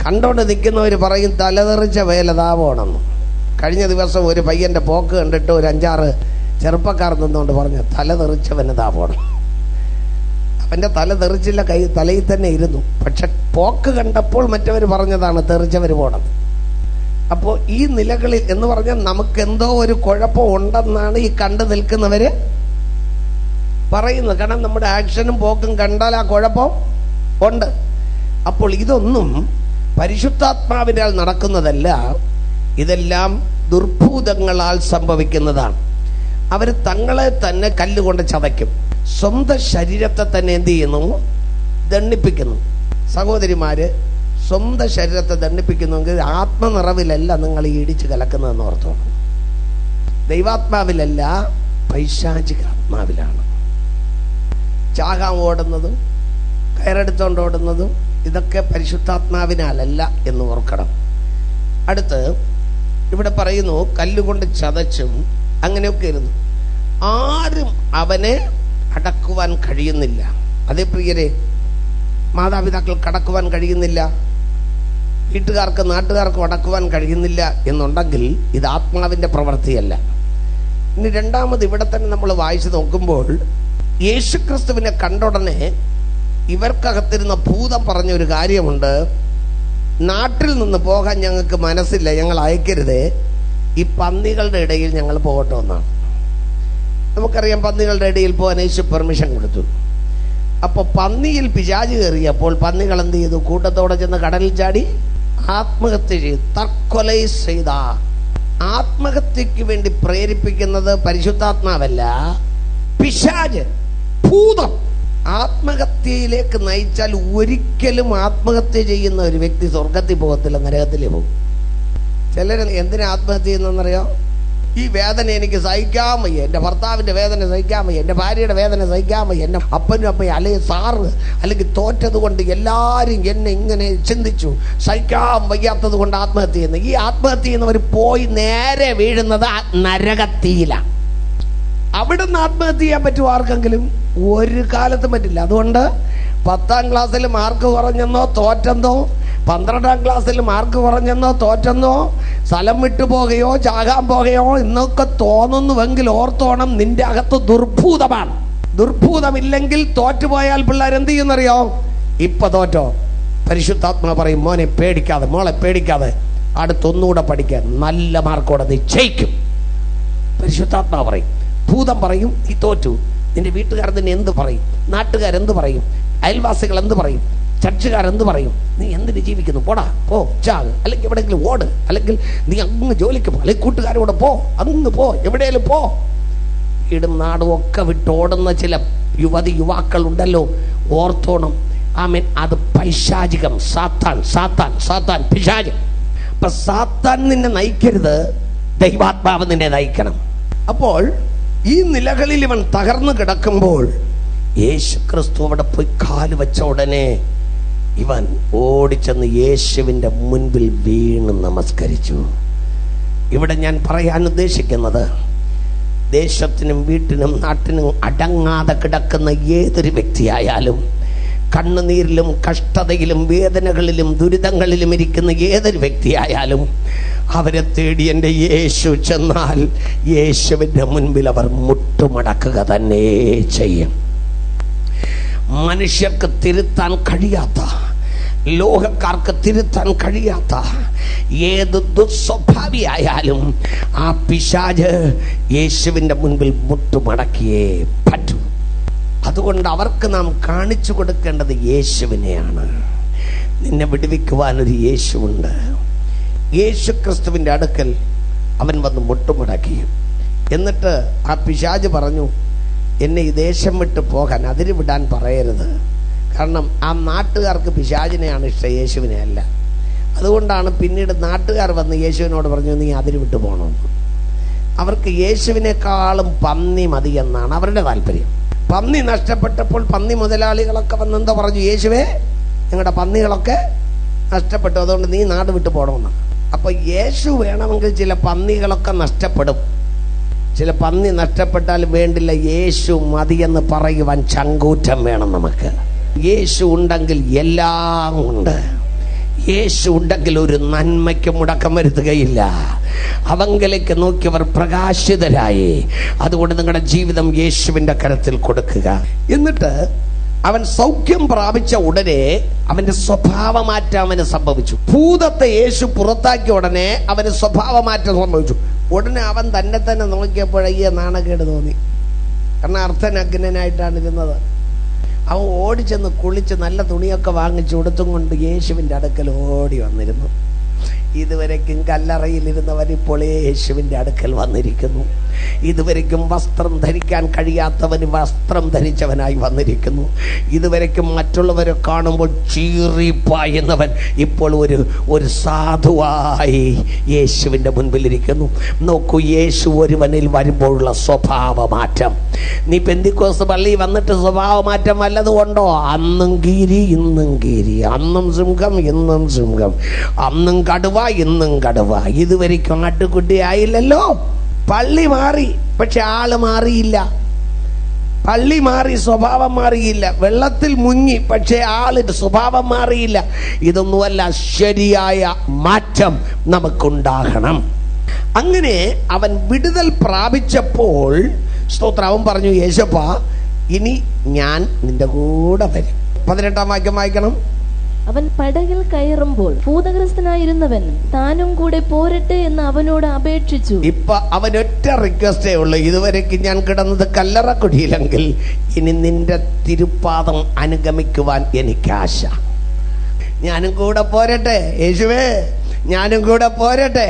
കണ്ടോണ്ട് നിൽക്കുന്നവർ പറയും തലതെറിച്ച വേലതാ പോണെന്ന്. കഴിഞ്ഞ ദിവസം ഒരു പയ്യൻ്റെ പോക്ക് കണ്ടിട്ട് ഒരു 5-6 ചെറുപ്പക്കാർ നിന്നുകൊണ്ട് പറഞ്ഞു തലതെറിച്ചവനതാ പോണം. അവൻ്റെ തല തെറിച്ചില്ല, തലയിൽ തന്നെ ഇരുന്നു. പക്ഷെ പോക്ക് കണ്ടപ്പോൾ മറ്റവർ പറഞ്ഞതാണ് തെറിച്ചവർ പോണത്. അപ്പോൾ ഈ നിലകളിൽ എന്ന് പറഞ്ഞാൽ നമുക്കെന്തോ ഒരു കുഴപ്പം ഉണ്ടെന്നാണ് ഈ കണ്ടു നിൽക്കുന്നവര് പറയുന്നത്. കാരണം നമ്മുടെ ആക്ഷനും പോക്കും കണ്ടാൽ ആ കുഴപ്പം ഉണ്ട്. അപ്പോൾ ഇതൊന്നും പരിശുദ്ധാത്മാവിനാൽ നടക്കുന്നതല്ല, ഇതെല്ലാം ദുർഭൂതങ്ങളാൽ സംഭവിക്കുന്നതാണ്. അവർ തങ്ങളെ തന്നെ കല്ലുകൊണ്ട് ചതയ്ക്കും, സ്വന്തം ശരീരത്തെ തന്നെ എന്ത് ചെയ്യുന്നു? ദണ്ഡിപ്പിക്കുന്നു. സഹോദരിമാര്, സ്വന്തം ശരീരത്തെ ദണ്ഡിപ്പിക്കുന്നുവെങ്കിൽ ആത്മനിറവിലല്ല നിങ്ങൾ ഈ ഇടിച്ച് കലക്കുന്നതെന്ന് ഓർത്തോണം. ദൈവാത്മാവിലല്ല, പൈശാചിക ആത്മാവിലാണ്. ചാകാൻ ഓടുന്നതും കയറെടുത്തോണ്ട് ഓടുന്നതും ഇതൊക്കെ പരിശുദ്ധാത്മാവിനാലല്ല എന്ന് ഓർക്കണം. അടുത്ത് ഇവിടെ പറയുന്നു കല്ലുകൊണ്ട് ചതച്ചും അങ്ങനെയൊക്കെ ഇരുന്നു. ആരും അവനെ അടക്കുവാൻ കഴിയുന്നില്ല. അതേ പ്രിയരെ, മാതാപിതാക്കൾ കടക്കുവാൻ കഴിയുന്നില്ല, വീട്ടുകാർക്ക് നാട്ടുകാർക്കും അടക്കുവാൻ കഴിയുന്നില്ല എന്നുണ്ടെങ്കിൽ ഇത് ആത്മാവിൻ്റെ പ്രവൃത്തിയല്ല. ഇനി രണ്ടാമത് ഇവിടെ തന്നെ നമ്മൾ വായിച്ചു നോക്കുമ്പോൾ യേശുക്രിസ്തുവിനെ കണ്ടുടനെ ഇവർക്കകത്തിരുന്ന ഭൂതം പറഞ്ഞൊരു കാര്യമുണ്ട്. നാട്ടിൽ നിന്ന് പോകാൻ ഞങ്ങൾക്ക് മനസ്സില്ല, ഞങ്ങൾ അയക്കരുതേ, ഈ പന്നികളുടെ ഇടയിൽ ഞങ്ങൾ പോകട്ടെ എന്നാണ്. നമുക്കറിയാം പന്നികളുടെ ഇടയിൽ പോകാൻ യേശു പെർമിഷൻ കൊടുത്തു. അപ്പോൾ പന്നിയിൽ പിശാച് കയറിയപ്പോൾ പന്നികൾ എന്ത് ചെയ്തു? കൂട്ടത്തോടെ ചെന്ന് കടലിൽ ചാടി ആത്മഹത്യ ചെയ്തു. തർക്കൊലൈ ചെയ്ത. ആത്മഹത്യക്ക് വേണ്ടി പ്രേരിപ്പിക്കുന്നത് പരിശുദ്ധാത്മാവല്ല, പിശാച്, ഭൂതം. ആത്മഹത്യയിലേക്ക് നയിച്ചാൽ ഒരിക്കലും ആത്മഹത്യ ചെയ്യുന്ന ഒരു വ്യക്തി സ്വർഗത്തിൽ പോകത്തില്ല, നരകത്തിലേ പോകും. ചിലർ എന്തിനാ ആത്മഹത്യ ചെയ്യുന്നറിയോ? ഈ വേദന എനിക്ക് സഹിക്കാൻ വയ്യ, എൻ്റെ ഭർത്താവിൻ്റെ വേദന സഹിക്കാൻ വയ്യ, എൻ്റെ ഭാര്യയുടെ വേദന സഹിക്കാൻ വയ്യ, എൻ്റെ അപ്പനും അമ്മയും അല്ലെങ്കിൽ സാറ് അല്ലെങ്കിൽ തോറ്റത് കൊണ്ട് എല്ലാവരും എന്നെ ഇങ്ങനെ ചിന്തിച്ചു, സഹിക്കാൻ വയ്യാത്തത് കൊണ്ട് ആത്മഹത്യ ചെയ്യുന്നു. ഈ ആത്മഹത്യ ചെയ്യുന്നവർ പോയി നേരെ വീഴുന്നത് നരകത്തിയിലാണ്. അവിടുന്ന് ആത്മഹത്യ ചെയ്യാൻ പറ്റുമോ ആർക്കെങ്കിലും? ഒരു കാലത്തും പറ്റില്ല. അതുകൊണ്ട് 10ാം ക്ലാസ്സിൽ മാർക്ക് കുറഞ്ഞെന്നോ തോറ്റെന്നോ, 12ാം ക്ലാസ്സിൽ മാർക്ക് കുറഞ്ഞെന്നോ തോറ്റെന്നോ, സ്ഥലം വിട്ടു പോകുകയോ ചാകാൻ പോകുകയോ എന്നൊക്കെ തോന്നുന്നുവെങ്കിൽ ഓർത്തോണം, നിന്റെ അകത്ത് ദുർഭൂതമാണ്. ദുർഭൂതമില്ലെങ്കിൽ തോറ്റുപോയാൽ പിള്ളേർ എന്ത് ചെയ്യുന്നറിയോ? ഇപ്പൊ തോറ്റോ, പരിശുദ്ധാത്മാ പറയും മോനെ പേടിക്കാതെ, മോളെ പേടിക്കാതെ, അടുത്തൊന്നുകൂടെ പഠിക്കാൻ, നല്ല മാർക്കോടെ നീ ജയിക്കും. പരിശുദ്ധാത്മാ പറയും. ഭൂതം പറയും നീ തോറ്റു. നിന്റെ വീട്ടുകാർ തന്നെ എന്ത് പറയും? നാട്ടുകാരെന്ത് പറയും? അയൽവാസികൾ എന്ത് പറയും? ചർച്ചുകാരെന്ത് പറയും? നീ എന്തിന് ജീവിക്കുന്നു? പോടാ, പോ, ചാക്, അല്ലെങ്കിൽ എവിടെയെങ്കിലും ഓട്, അല്ലെങ്കിൽ നീ അങ്ങ് ജോലിക്ക് പോ, അല്ലെങ്കിൽ കൂട്ടുകാരോട് പോ, അങ്ങ് പോ, എവിടെയെങ്കിലും പോ. വീടും നാടും ഒക്കെ വിട്ടോടുന്ന ചില യുവാക്കൾ ഉണ്ടല്ലോ, ഓർത്തോണം. ആമേൻ. അത് പൈശാചികം, സാത്താൻ, സാത്താൻ, സാത്താൻ, പിശാച്. അപ്പൊ സാത്താൻ നിന്നെ നയിക്കരുത്, ദൈവാത്മാവ് നിന്നെ നയിക്കണം. അപ്പോൾ ഈ നിലകളിൽ ഇവൻ തകർന്നു കിടക്കുമ്പോൾ യേശു ക്രിസ്തു അവിടെ പോയി കാല് വെച്ച ഉടനെ ഇവൻ ഓടിച്ചെന്ന് യേശുവിൻ്റെ മുൻപിൽ വീണ് നമസ്കരിച്ചു. ഇവിടെ ഞാൻ പറയാൻ ഉദ്ദേശിക്കുന്നത്, ദേശത്തിനും വീട്ടിനും നാട്ടിനും അടങ്ങാതെ കിടക്കുന്ന ഏതൊരു വ്യക്തിയായാലും, കണ്ണുനീരിലും കഷ്ടതയിലും വേദനകളിലും ദുരിതങ്ങളിലും ഇരിക്കുന്ന ഏതൊരു വ്യക്തിയായാലും, അവരെ തേടി എൻ്റെ യേശു ചെന്നാൽ യേശുവിൻ്റെ മുൻപിൽ അവർ മുട്ടുമടക്കുക തന്നെ ചെയ്യും. മനുഷ്യർക്ക് തിരുത്താൻ കഴിയാത്ത, ലോകക്കാർക്ക് തിരുത്താൻ കഴിയാത്ത ഏത് ദുസ്വഭാവിയായാലും ആ പിശാച് യേശുവിൻ്റെ മുൻപിൽ മുട്ടുമടക്കിയേ പറ്റൂ. അതുകൊണ്ട് അവർക്ക് നാം കാണിച്ചു കൊടുക്കേണ്ടത് യേശുവിനെയാണ്. നിന്നെ വിടുവിക്കുവാനൊരു യേശുവുണ്ട്. യേശു ക്രിസ്തുവിൻ്റെ അടുക്കൽ അവൻ വന്ന് മുട്ടുമടക്കി. എന്നിട്ട് ആ പിശാച് പറഞ്ഞു, എന്നെ ഈ ദേശം വിട്ട് പോകാൻ, അതിര് വിടാൻ പറയരുത്. കാരണം ആ നാട്ടുകാർക്ക് പിശാചിനെയാണ് ഇഷ്ടം, യേശുവിനെ അല്ല. അതുകൊണ്ടാണ് പിന്നീട് നാട്ടുകാർ വന്ന് യേശുവിനോട് പറഞ്ഞു, നീ അതിര് വിട്ടു പോകണമെന്ന്. അവർക്ക് യേശുവിനേക്കാളും പന്നി മതി എന്നാണ് അവരുടെ താല്പര്യം. പന്നി നഷ്ടപ്പെട്ടപ്പോൾ പന്നി മുതലാളികളൊക്കെ വന്ന് എന്താ പറഞ്ഞു? യേശുവേ, ഞങ്ങളുടെ പന്നികളൊക്കെ നഷ്ടപ്പെട്ടു, അതുകൊണ്ട് നീ നാട് വിട്ടു പോകണമെന്നാണ്. അപ്പൊ യേശു വേണമെങ്കിൽ ചില പന്നികളൊക്കെ നഷ്ടപ്പെടും. ചില പന്നി നഷ്ടപ്പെട്ടാൽ വേണ്ടില്ല, യേശു മതിയെന്ന് പറയുവാൻ ചങ്കൂറ്റം വേണം നമുക്ക്. യേശു ഉണ്ടെങ്കിൽ എല്ലാം ഉണ്ട്. യേശു ഉണ്ടെങ്കിൽ ഒരു നന്മയ്ക്ക് മുടക്കം വരുത്തുകയില്ല. അവങ്കലേക്ക് നോക്കിയവർ പ്രകാശിതരായി. അതുകൊണ്ട് നിങ്ങളുടെ ജീവിതം യേശുവിന്റെ കരത്തിൽ കൊടുക്കുക. എന്നിട്ട് അവൻ സൗഖ്യം പ്രാപിച്ച ഉടനെ അവന്റെ സ്വഭാവമാറ്റം അവന് സംഭവിച്ചു. ഭൂതത്തെ യേശു പുറത്താക്കിയ ഉടനെ അവന് സ്വഭാവമാറ്റം സംഭവിച്ചു. ഉടനെ അവൻ തന്നെ തന്നെ നോക്കിയപ്പോഴേ നാണക്കേട് തോന്നി. കാരണം അർത്ഥനഗ്നനായിട്ടാണ് ഇരുന്നത്. അവൻ ഓടിച്ചെന്ന് കുളിച്ച് നല്ല തുണിയൊക്കെ വാങ്ങിച്ചു കൊടുത്തും കൊണ്ട് യേശുവിൻ്റെ അടുക്കൽ ഓടി വന്നിരുന്നു. ഇതുവരയ്ക്കും കല്ലറയിലിരുന്നവൻ ഇപ്പോൾ യേശുവിൻ്റെ അടുക്കൽ വന്നിരിക്കുന്നു. ഇതുവരയ്ക്കും വസ്ത്രം ധരിക്കാൻ കഴിയാത്തവന് വസ്ത്രം ധരിച്ചവനായി വന്നിരിക്കുന്നു. ഇതുവരയ്ക്കും മറ്റുള്ളവരെ കാണുമ്പോൾ ചീറിപ്പായുന്നവൻ ഇപ്പോൾ ഒരു സാധുവായി യേശുവിൻ്റെ മുൻപിലിരിക്കുന്നു. നോക്കൂ, യേശു ഒരുവനിൽ വരുമ്പോഴുള്ള സ്വഭാവമാറ്റം. നീ പെന്തിക്കോസ്ത് പള്ളി വന്നിട്ട് സ്വഭാവമാറ്റം വല്ലതും ഉണ്ടോ? അന്നും കീരി ഇന്നും കീരി, അന്നും സിംഹം ഇന്നും സിംഹം, അന്നും കടുവ ഇന്നും കടുവ. ഇതുവരയ്ക്കും ആട്ടുകുട്ടി ആയില്ലല്ലോ. പള്ളി മാറി, പക്ഷെ ആള് മാറിയില്ല. പള്ളി മാറി, സ്വഭാവം മാറിയില്ല. വെള്ളത്തിൽ മുങ്ങി, പക്ഷെ ആളിന്റെ സ്വഭാവം മാറിയില്ല. ഇതൊന്നുമല്ല, ശരിയായ മാറ്റം നമുക്കുണ്ടാകണം. അങ്ങനെ അവൻ വിടുതൽ പ്രാപിച്ചപ്പോൾ സ്തോത്രം, അവൻ പറഞ്ഞു, യേശപ്പാ, ഇനി ഞാൻ നിന്റെ കൂടെ വരും. 18-ാം വാക്യം വായിക്കണം. അവൻ പടകിൽ കയറുമ്പോൾ ഭൂതഗ്രസ്തനായിരുന്നവൻ താനും കൂടെ പോരട്ടെ എന്ന് അവനോട് അപേക്ഷിച്ചു. ഇപ്പൊ അവൻ ഒറ്റ റിക്വസ്റ്റേ ഉള്ളൂ, ഇതുവരെയ്ക്ക് ഞാൻ കിടന്നത് കല്ലറക്കുടിയിലെങ്കിൽ ഇനി നിന്റെ തിരുപ്പാദം അനുഗമിക്കുവാൻ എനിക്ക് ആശ. ഞാനും കൂടെ പോരട്ടെ യേശുവേ, ഞാനും കൂടെ പോരട്ടെ.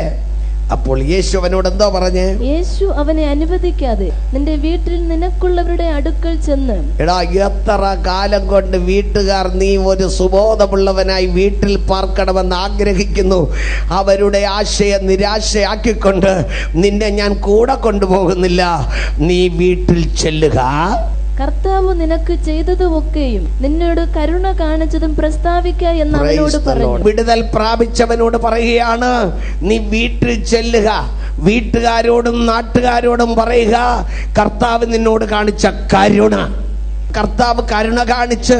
അപ്പോൾ യേശു അവനോട് എന്തോ പറഞ്ഞേ? യേശു അവനെ അനുവദിക്കാതെ നിന്റെ വീട്ടിൽ നിനക്കുള്ളവരുടെ അടുക്കൽ ചെന്ന്. എടാ, എത്ര കാലം കൊണ്ട് വീട്ടുകാർ നീ ഒരു സുബോധമുള്ളവനായി വീട്ടിൽ പാർക്കണമെന്ന് ആഗ്രഹിക്കുന്നു. അവരുടെ ആശയെ നിരാശയാക്കിക്കൊണ്ട് നിന്നെ ഞാൻ കൂടെ കൊണ്ടുപോകുന്നില്ല. നീ വീട്ടിൽ ചെല്ലുക. കർത്താവ് നിനക്ക് ചെയ്തതുമൊക്കെയും നിന്നോട് കരുണ കാണിച്ചതും പ്രസ്താവിക്ക എന്ന് അവനോട് പറഞ്ഞു. വിടുതൽ പ്രാപിച്ചവനോട് പറയുകയാണ്, നീ വീട്ടിൽ ചെല്ലുക, വീട്ടുകാരോടും നാട്ടുകാരോടും പറയുക കർത്താവ് നിന്നോട് കാണിച്ച കരുണ. കർത്താവ് കരുണ കാണിച്ച്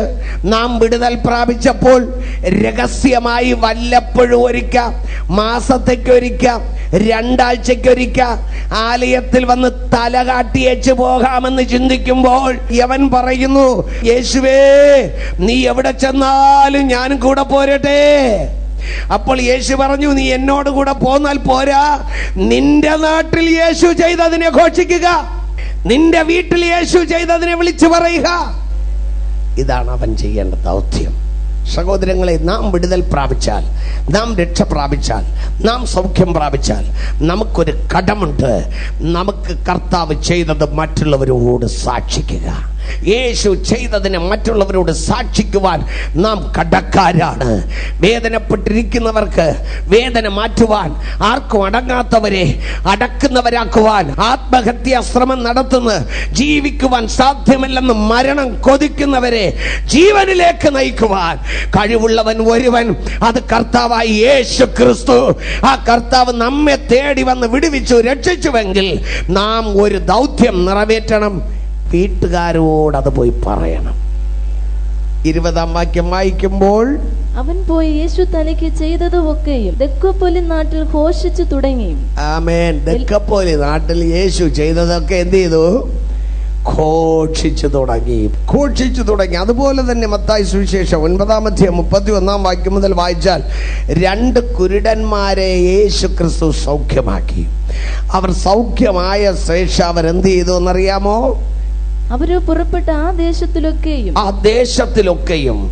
നാം വിടുതൽ പ്രാപിച്ചപ്പോൾ രഹസ്യമായി വല്ലപ്പോഴും ഒരിക്കൽ, മാസത്തേക്കൊരിക്കൽ, 2 ആഴ്ചയ്ക്കൊരിക്കൽ ആലയത്തിൽ വന്ന് തല കാട്ടിയേച്ച് പോകാമെന്ന് ചിന്തിക്കുമ്പോൾ യവൻ പറയുന്നു, യേശുവേ, നീ എവിടെ ചെന്നാലും ഞാനും കൂടെ പോരട്ടെ. അപ്പോൾ യേശു പറഞ്ഞു, നീ എന്നോട് കൂടെ പോന്നാൽ പോരാ, നിന്റെ നാട്ടിൽ യേശു ചെയ്തതിനെ ഘോഷിക്കുക, നിന്റെ വീട്ടിൽ യേശു ചെയ്തതിനെ വിളിച്ചു പറയുക. ഇതാണ് അവൻ ചെയ്യേണ്ട ദൗത്യം. സഹോദരങ്ങളെ, നാം വിടുതൽ പ്രാപിച്ചാൽ, നാം രക്ഷ പ്രാപിച്ചാൽ, നാം സൗഖ്യം പ്രാപിച്ചാൽ നമുക്കൊരു കടമുണ്ട്. നമുക്ക് കർത്താവ് ചെയ്തത് മറ്റുള്ളവരോട് സാക്ഷിക്കുക. യേശു ചെയ്തതിനെ മറ്റുള്ളവരോട് സാക്ഷിക്കുവാൻ നാം കടക്കാരാണ്. വേദനപ്പെട്ടിരിക്കുന്നവർക്ക് വേദന മാറ്റുവാൻ, ആർക്കും അടങ്ങാത്തവരെ അടക്കുന്നവരാക്കുവാൻ, ആത്മഹത്യാ ശ്രമം നടത്തുന്ന ജീവിക്കുവാൻ സാധ്യമല്ലെന്ന് മരണം കൊതിക്കുന്നവരെ ജീവനിലേക്ക് നയിക്കുവാൻ കഴിവുള്ളവൻ ഒരുവൻ, അത് കർത്താവായ യേശു ക്രിസ്തു. ആ കർത്താവ് നമ്മെ തേടി വന്ന് വിടുവിച്ചു, രക്ഷിച്ചുവെങ്കിൽ നാം ഒരു ദൗത്യം നിറവേറ്റണം. വീട്ടുകാരോട് അത് പോയി പറയണം. 20-ാം വാക്യം വായിക്കുമ്പോൾ, അവൻ പോയി യേശു തനിക്ക് ചെയ്തതുമൊക്കെയും ദെക്കപ്പോലി നാട്ടിൽ ഘോഷിച്ചു തുടങ്ങി. ആമേൻ. ദെക്കപ്പോലി നാട്ടിൽ യേശു ചെയ്തതൊക്കെ എന്ത് ചെയ്തു? ഘോഷിച്ചു തുടങ്ങി. അതുപോലെ തന്നെ മത്തായി സുവിശേഷം 9-ാം അധ്യായം 31-ാം വാക്യം മുതൽ വായിച്ചാൽ 2 കുരുടന്മാരെ യേശു ക്രിസ്തു സൗഖ്യമാക്കി. അവർ സൗഖ്യമായ ശേഷം അവരെന്ത് ചെയ്തു എന്നറിയാമോ? അവര് പുറപ്പെട്ട ആ ദേശത്തിലൊക്കെയും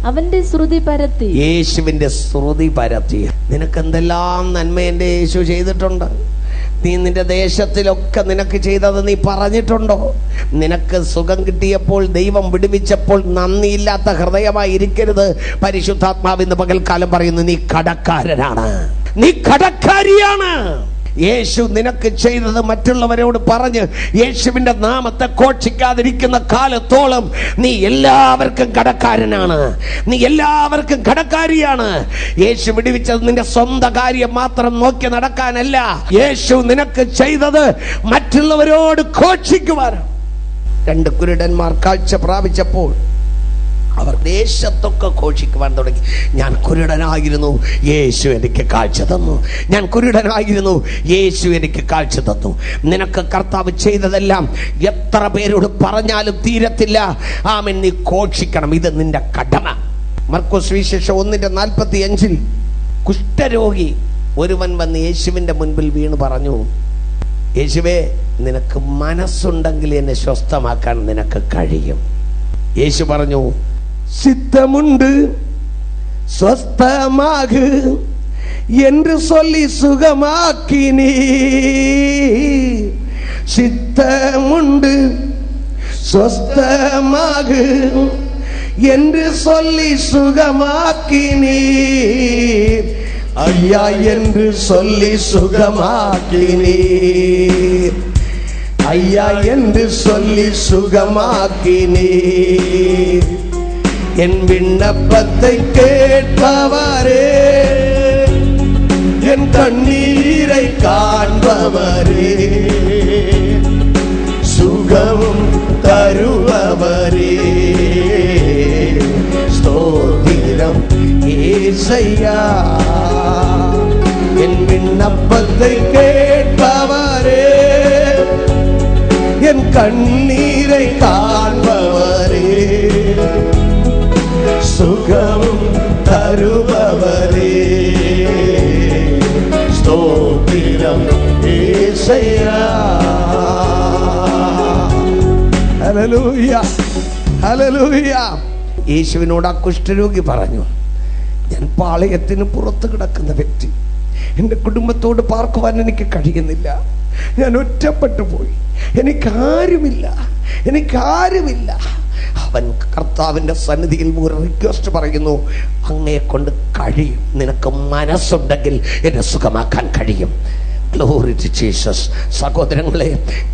അവന്റെ ശ്രുതി പരത്തി, യേശുവിന്റെ ശ്രുതി പരത്തി. നിനക്ക് എന്തെല്ലാം നന്മ എന്റെ യേശു ചെയ്തിട്ടുണ്ട്. നീ നിന്റെ ദേശത്തിലൊക്കെ നിനക്ക് ചെയ്തത് നീ പറഞ്ഞിട്ടുണ്ടോ? നിനക്ക് സുഖം കിട്ടിയപ്പോൾ, ദൈവം വിടുവിച്ചപ്പോൾ നന്ദിയില്ലാത്ത ഹൃദയമായി ഇരിക്കരുത്. പരിശുദ്ധാത്മാവ് ഇന്ന് പകൽക്കാലം പറയുന്നു, നീ കടക്കാരനാണ്, നീ കടക്കാരിയാണ്. യേശു നിനക്ക് ചെയ്തത് മറ്റുള്ളവരോട് പറഞ്ഞ് യേശുവിന്റെ നാമത്തെ ഘോഷിക്കാതിരിക്കുന്ന കാലത്തോളം നീ എല്ലാവർക്കും കടക്കാരനാണ്, നീ എല്ലാവർക്കും കടക്കാരിയാണ്. യേശു വിടുവിച്ചത് നിന്റെ സ്വന്തം കാര്യം മാത്രം നോക്കി നടക്കാനല്ല. യേശു നിനക്ക് ചെയ്തത് മറ്റുള്ളവരോട് ഘോഷിക്കുവാനാണ്. 2 കുരുടന്മാർ കാഴ്ച പ്രാപിച്ചപ്പോൾ അവർ ദേശത്തൊക്കെ ഘോഷിക്കുവാൻ തുടങ്ങി. ഞാൻ കുരുടനായിരുന്നു, യേശു എനിക്ക് കാഴ്ച തന്നു. ഞാൻ കുരുടനായിരുന്നു, യേശു എനിക്ക് കാഴ്ച തന്നു. നിനക്ക് കർത്താവ് ചെയ്തതെല്ലാം എത്ര പേരോട് പറഞ്ഞാലും തീരത്തില്ല. ആമേൻ, നീ ഘോഷിക്കണം. ഇത് നിന്റെ കടമ. മർക്കോസ് സുവിശേഷം 1:45 കുഷ്ഠരോഗി ഒരുവൻ വന്ന് യേശുവിന്റെ മുൻപിൽ വീണ് പറഞ്ഞു, യേശുവേ, നിനക്ക് മനസ്സുണ്ടെങ്കിൽ എന്നെ സ്വസ്ഥമാക്കാൻ നിനക്ക് കഴിയും. യേശു പറഞ്ഞു, சித்தமுண்டு സ്വസ്ഥമാകു என்று சொல்லி சுகமாக்கினீ. சித்தமுண்டு സ്വസ്ഥമാകു என்று சொல்லி சுகமாக்கினீ. ஐயா என்று சொல்லி சுகமாக்கினீ. ஐயா என்று சொல்லி சுகமாக்கினீ. என் விண்ணப்பத்தை கேட்பவரே, என் கண்ணீரை காண்பவரே, சுகமும் தருபவரே, ஸ்தோத்திரம் ஏசையா. என் விண்ணப்பத்தை கேட்பவரே, என் கண்ணீரை காண்பவரே, சுகம் தருபவரே, ஸ்தோத்திரம் ஏசையா. Hallelujah, hallelujah. യേശുവിനോട് ആ കുഷ്ഠരോഗി പറഞ്ഞു, ഞാൻ പാളയത്തിന് പുറത്ത് കിടക്കുന്ന വ്യക്തി, എൻ്റെ കുടുംബത്തോട് പാർക്കുവാൻ എനിക്ക് കഴിയുന്നില്ല, ഞാൻ ഒറ്റപ്പെട്ടു പോയി, എനിക്കാരുമില്ല. അവൻ കർത്താവിന്റെ സന്നിധിയിൽ ഒരു റിക്വസ്റ്റ് പറയുന്നു, അങ്ങയെ കൊണ്ട് കഴിയും, നിനക്ക് മനസ്സുണ്ടെങ്കിൽ എന്നെ സുഖമാക്കാൻ കഴിയും. Glory to Jesus. സഹോദരങ്ങളെ,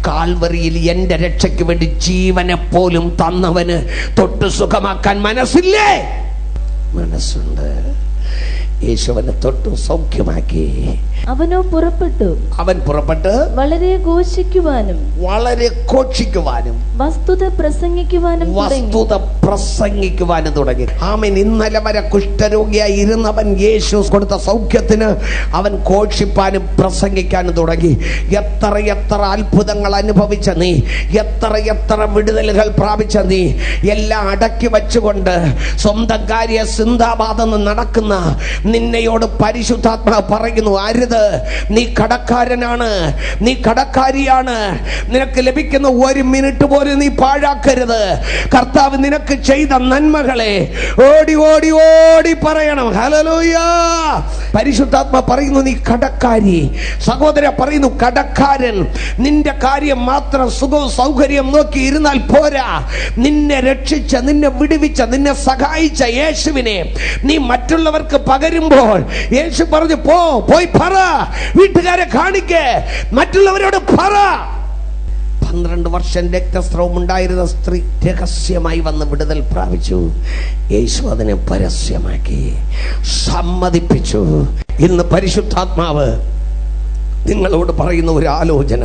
കാൽവറിയിൽ എൻ്റെ രക്ഷയ്ക്ക് വേണ്ടി ജീവനെ പോലും തന്നവന് തൊട്ട് സുഖമാക്കാൻ മനസ്സില്ലേ? മനസ്സുണ്ട്. യേശുവിനെ തൊട്ടു സൗഖ്യമാക്കി. അവൻ പുറപ്പെട്ടു വളരെ ഘോഷിക്കുവാനും വസ്തുത പ്രസംഗിക്കുവാനും തുടങ്ങി. ആമേൻ. ഇന്നലെ വരെ കുഷ്ഠരോഗിയായി ഇരുന്നവൻ യേശു കൊടുത്ത സൗഖ്യത്തിന് അവൻ ഘോഷിപ്പാനും പ്രസംഗിക്കാനും തുടങ്ങി. എത്ര അത്ഭുതങ്ങൾ അനുഭവിച്ച നീ, എത്ര വിടുതലുകൾ പ്രാപിച്ച നീ, എല്ലാം അടക്കി വെച്ചുകൊണ്ട് സ്വന്തം കാര്യ സിന്ദാബാദെന്ന് നടക്കുന്ന നിന്നെയോട് പരിശുദ്ധാത്മാവ് പറയുന്നു, അരുത്, നീ കടക്കാരനാണ്, നീ കടക്കാരിയാണ്. നിനക്ക് ലഭിക്കുന്ന 1 മിനിറ്റ് പോലും നീ പാഴാക്കരുത്. കർത്താവ് നിനക്ക് ചെയ്ത നന്മകളെ ഓടി ഓടി ഓടി പറയണം. ഹല്ലേലൂയ. പരിശുദ്ധാത്മാ പറയുന്നു, നീ കടക്കാരി. സഹോദര പറയുന്നു, കടക്കാരൻ. നിന്റെ കാര്യം മാത്രം സുഖവും സൗകര്യം നോക്കി ഇരുന്നാൽ പോരാ. നിന്നെ രക്ഷിച്ച, നിന്നെ വിടുവിച്ച, നിന്നെ സഹായിച്ച യേശുവിനെ നീ മറ്റുള്ളവർക്ക് പകരുമ്പോൾ യേശു പറഞ്ഞു, പോയി പറ, വീട്ടുകാരെ കാണിക്കേ, മറ്റുള്ളവരോട് പറ. 12 വർഷം രക്തസ്രവം ഉണ്ടായിരുന്ന സ്ത്രീ രഹസ്യമായി വന്ന് വിടുതൽ പ്രാപിച്ചു. യേശു അതിനെ പരസ്യമാക്കി, സമ്മതിപ്പിച്ചു. ഇന്ന് പരിശുദ്ധാത്മാവ് നിങ്ങളോട് പറയുന്ന ഒരു ആലോചന,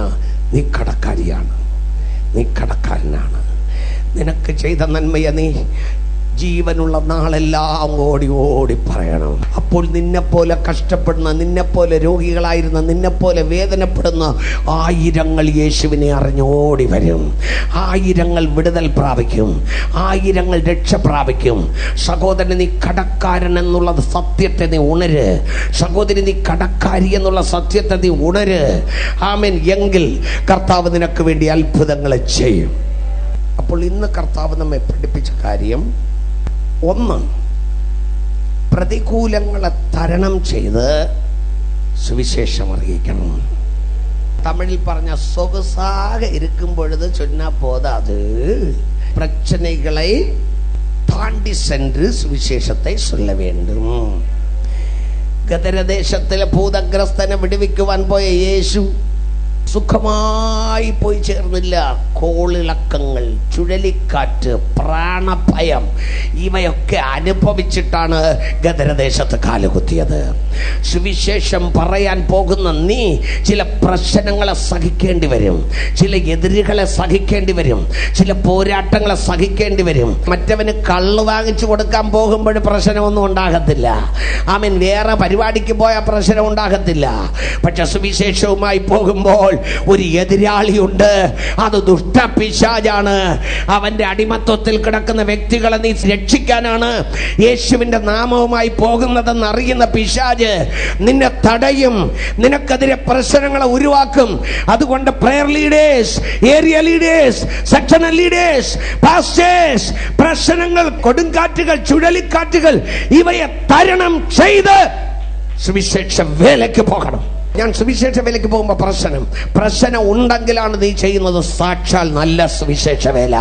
നീ കടക്കാരിയാണ്, നീ കടക്കാരനാണ്. നിനക്ക് ചെയ്ത നന്മയെ നീ ജീവനുള്ള നാളെല്ലാം ഓടി ഓടി പറയണം. അപ്പോൾ നിന്നെപ്പോലെ കഷ്ടപ്പെടുന്ന, നിന്നെപ്പോലെ രോഗികളായിരുന്ന, നിന്നെപ്പോലെ വേദനപ്പെടുന്ന 1000 യേശുവിനെ അറിഞ്ഞോടി വരും. 1000 വിടുതൽ പ്രാപിക്കും, 1000 രക്ഷ പ്രാപിക്കും. സഹോദരൻ, നീ കടക്കാരൻ എന്നുള്ള സത്യത്തെ നീ ഉണര്. സഹോദരി, നീ കടക്കാരി എന്നുള്ള സത്യത്തെ നീ ഉണര്. ആമേൻ. എങ്കിൽ കർത്താവ് നിനക്ക് വേണ്ടി അത്ഭുതങ്ങളെ ചെയ്യും. അപ്പോൾ ഇന്ന് കർത്താവ് നമ്മെ പഠിപ്പിച്ച കാര്യം, 1, പ്രതികൂലങ്ങളെ തരണം ചെയ്ത് സുവിശേഷം അറിയിക്കണം. തമിഴിൽ പറഞ്ഞ സൊഗസാക ഇരിക്കുമ്പൊഴുത് ചൊന്നാ പോതാത്, பிரச்சனைகளை தாண்டி சென்று சுவிசேஷத்தை சொல்ல வேண்டும். ഗദരദേശത്തിലെ ഭൂതഗ്രസ്തനെ വിടുവിക്കുവാൻ പോയ യേശു സുഖമായി പോയി ചേർന്നില്ല. കോളിളക്കങ്ങൾ, ചുഴലിക്കാറ്റ്, പ്രാണഭയം ഇവയൊക്കെ അനുഭവിച്ചിട്ടാണ് ഗദരദേശത്ത് കാലുകുത്തിയത്. സുവിശേഷം പറയാൻ പോകുന്ന നീ ചില പ്രശ്നങ്ങളെ സഹിക്കേണ്ടി വരും, ചില എതിരുകളെ സഹിക്കേണ്ടി വരും, ചില പോരാട്ടങ്ങളെ സഹിക്കേണ്ടി വരും. മറ്റവന് കള്ള് വാങ്ങിച്ചു കൊടുക്കാൻ പോകുമ്പോൾ പ്രശ്നമൊന്നും ഉണ്ടാകത്തില്ല. ആമേൻ. വേറെ പരിപാടിക്ക് പോയാൽ പ്രശ്നം ഉണ്ടാകത്തില്ല. പക്ഷെ സുവിശേഷവുമായി പോകുമ്പോൾ ഒരു എതിരാളിയുണ്ട്. അത് ദുഷ്ടപിശാചാണ്. അവന്റെ അടിമത്വത്തിൽ കിടക്കുന്ന വ്യക്തികളെ നീ രക്ഷിക്കാനാണ് യേശുവിന്റെ നാമവുമായി പോകുന്നതെന്ന് അറിയുന്ന പിശാച് നിന്നെ തടയും, നിനക്കെതിരെ പ്രശ്നങ്ങളെ ഉരുവാക്കും. അതുകൊണ്ട് prayer leaders, area leaders, sectional leaders, pastors പ്രശ്നങ്ങൾ, കൊടുങ്കാറ്റുകൾ, ചുഴലിക്കാറ്റുകൾ ഇവയെ തരണം ചെയ്ത് സുവിശേഷ വേലയ്ക്ക് പോകണം. ഞാൻ സുവിശേഷ വേലയ്ക്ക് പോകുമ്പോൾ പ്രശ്നം ഉണ്ടെങ്കിലാണ് നീ ചെയ്യുന്നത് സാക്ഷാൽ നല്ല സുവിശേഷ വേല.